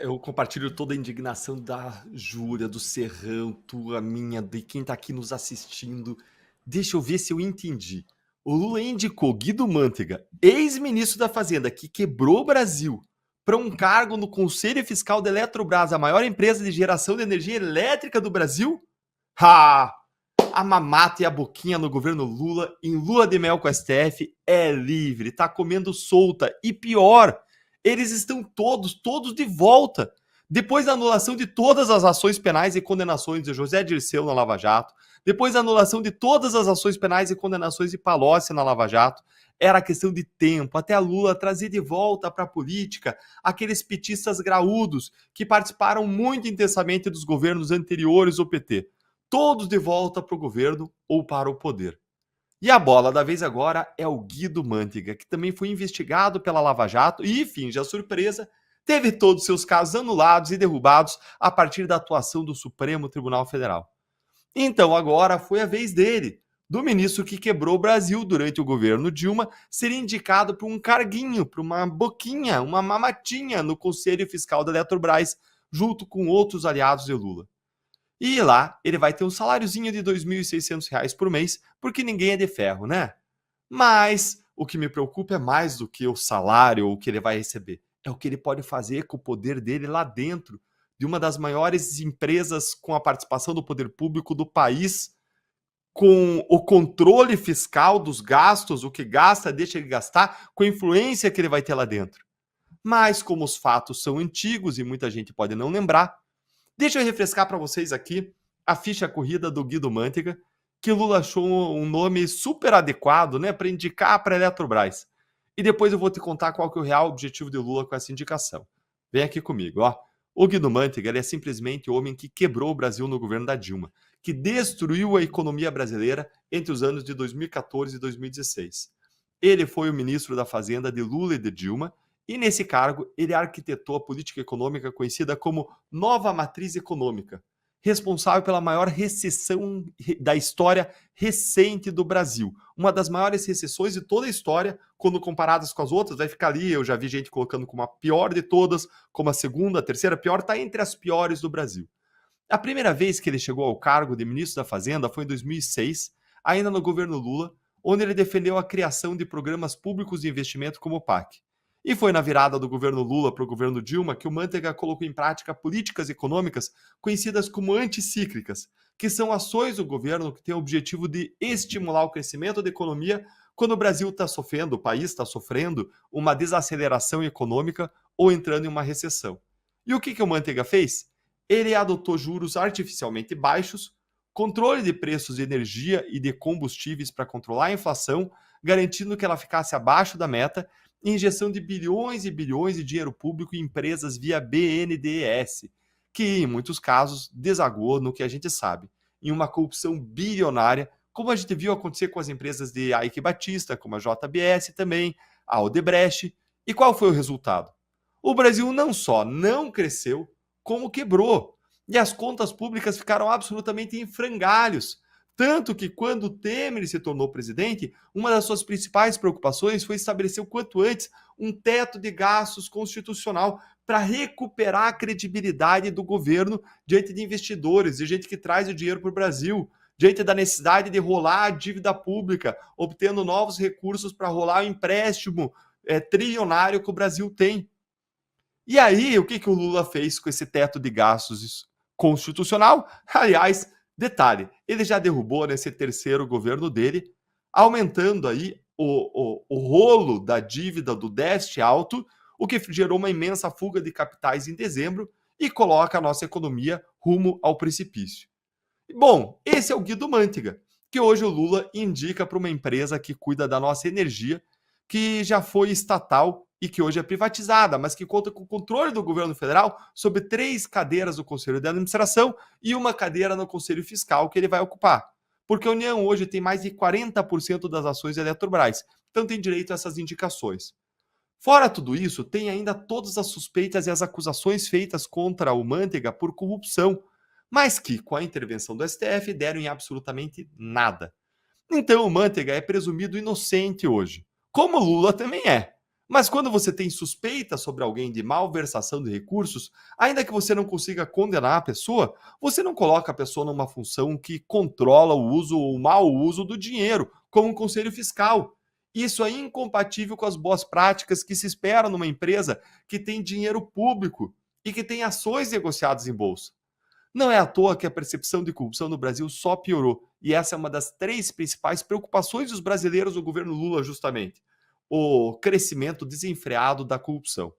Eu compartilho toda a indignação da Júlia, do Serrão, tua, minha, de quem tá aqui nos assistindo. Deixa eu ver se eu entendi. O Lula indicou Guido Mantega, ex-ministro da Fazenda, que quebrou o Brasil, para um cargo no Conselho Fiscal da Eletrobras, a maior empresa de geração de energia elétrica do Brasil? Ha! A mamata e a boquinha no governo Lula, em lua de mel com o STF, é livre, tá comendo solta. E pior, eles estão todos de volta. Depois da anulação de todas as ações penais e condenações de José Dirceu na Lava Jato, depois da anulação de todas as ações penais e condenações de Palocci na Lava Jato, era questão de tempo até a Lula trazer de volta para a política aqueles petistas graúdos que participaram muito intensamente dos governos anteriores ao PT. Todos de volta para o governo ou para o poder. E a bola da vez agora é o Guido Mantega, que também foi investigado pela Lava Jato e, finge a surpresa, teve todos seus casos anulados e derrubados a partir da atuação do Supremo Tribunal Federal. Então agora foi a vez dele, do ministro que quebrou o Brasil durante o governo Dilma, ser indicado para um carguinho, para uma boquinha, uma mamatinha no Conselho Fiscal da Eletrobras, junto com outros aliados de Lula. E lá ele vai ter um saláriozinho de R$ 2.600 por mês, porque ninguém é de ferro, né? Mas o que me preocupa é mais do que o salário ou o que ele vai receber. É o que ele pode fazer com o poder dele lá dentro, de uma das maiores empresas com a participação do poder público do país, com o controle fiscal dos gastos, o que gasta, deixa de gastar, com a influência que ele vai ter lá dentro. Mas como os fatos são antigos e muita gente pode não lembrar, deixa eu refrescar para vocês aqui a ficha corrida do Guido Mantega, que Lula achou um nome super adequado, né, para indicar para a Eletrobras. E depois eu vou te contar qual que é o real objetivo de Lula com essa indicação. Vem aqui comigo, ó. O Guido Mantega, ele é simplesmente o homem que quebrou o Brasil no governo da Dilma, que destruiu a economia brasileira entre os anos de 2014 e 2016. Ele foi o ministro da Fazenda de Lula e de Dilma, e nesse cargo ele arquitetou a política econômica conhecida como Nova Matriz Econômica, responsável pela maior recessão da história recente do Brasil. Uma das maiores recessões de toda a história, quando comparadas com as outras, vai ficar ali, eu já vi gente colocando como a pior de todas, como a segunda, a terceira pior, está entre as piores do Brasil. A primeira vez que ele chegou ao cargo de ministro da Fazenda foi em 2006, ainda no governo Lula, onde ele defendeu a criação de programas públicos de investimento como o PAC. E foi na virada do governo Lula para o governo Dilma que o Mantega colocou em prática políticas econômicas conhecidas como anticíclicas, que são ações do governo que têm o objetivo de estimular o crescimento da economia quando o Brasil está sofrendo, o país está sofrendo uma desaceleração econômica ou entrando em uma recessão. E o que o Mantega fez? Ele adotou juros artificialmente baixos, controle de preços de energia e de combustíveis para controlar a inflação, garantindo que ela ficasse abaixo da meta, injeção de bilhões e bilhões de dinheiro público em empresas via BNDES, que em muitos casos desagou no que a gente sabe, em uma corrupção bilionária, como a gente viu acontecer com as empresas de Eike Batista, como a JBS também, a Odebrecht. E qual foi o resultado? O Brasil não só não cresceu, como quebrou. E as contas públicas ficaram absolutamente em frangalhos. Tanto que, quando Temer se tornou presidente, uma das suas principais preocupações foi estabelecer o quanto antes um teto de gastos constitucional para recuperar a credibilidade do governo diante de investidores, de gente que traz o dinheiro para o Brasil, diante da necessidade de rolar a dívida pública, obtendo novos recursos para rolar o empréstimo trilionário que o Brasil tem. E aí, o que o Lula fez com esse teto de gastos constitucional? Aliás, detalhe, ele já derrubou nesse terceiro governo dele, aumentando aí o rolo da dívida do déficit alto, o que gerou uma imensa fuga de capitais em dezembro e coloca a nossa economia rumo ao precipício. Bom, esse é o Guido Mantega, que hoje o Lula indica para uma empresa que cuida da nossa energia, que já foi estatal e que hoje é privatizada, mas que conta com o controle do governo federal sobre 3 cadeiras do Conselho de Administração e uma cadeira no Conselho Fiscal que ele vai ocupar. Porque a União hoje tem mais de 40% das ações da Eletrobras, então tem direito a essas indicações. Fora tudo isso, tem ainda todas as suspeitas e as acusações feitas contra o Mantega por corrupção, mas que, com a intervenção do STF, deram em absolutamente nada. Então o Mantega é presumido inocente hoje, como Lula também é. Mas quando você tem suspeita sobre alguém de malversação de recursos, ainda que você não consiga condenar a pessoa, você não coloca a pessoa numa função que controla o uso ou o mau uso do dinheiro, como um conselho fiscal. Isso é incompatível com as boas práticas que se esperam numa empresa que tem dinheiro público e que tem ações negociadas em bolsa. Não é à toa que a percepção de corrupção no Brasil só piorou, e essa é uma das três principais preocupações dos brasileiros no governo Lula, justamente: o crescimento desenfreado da corrupção.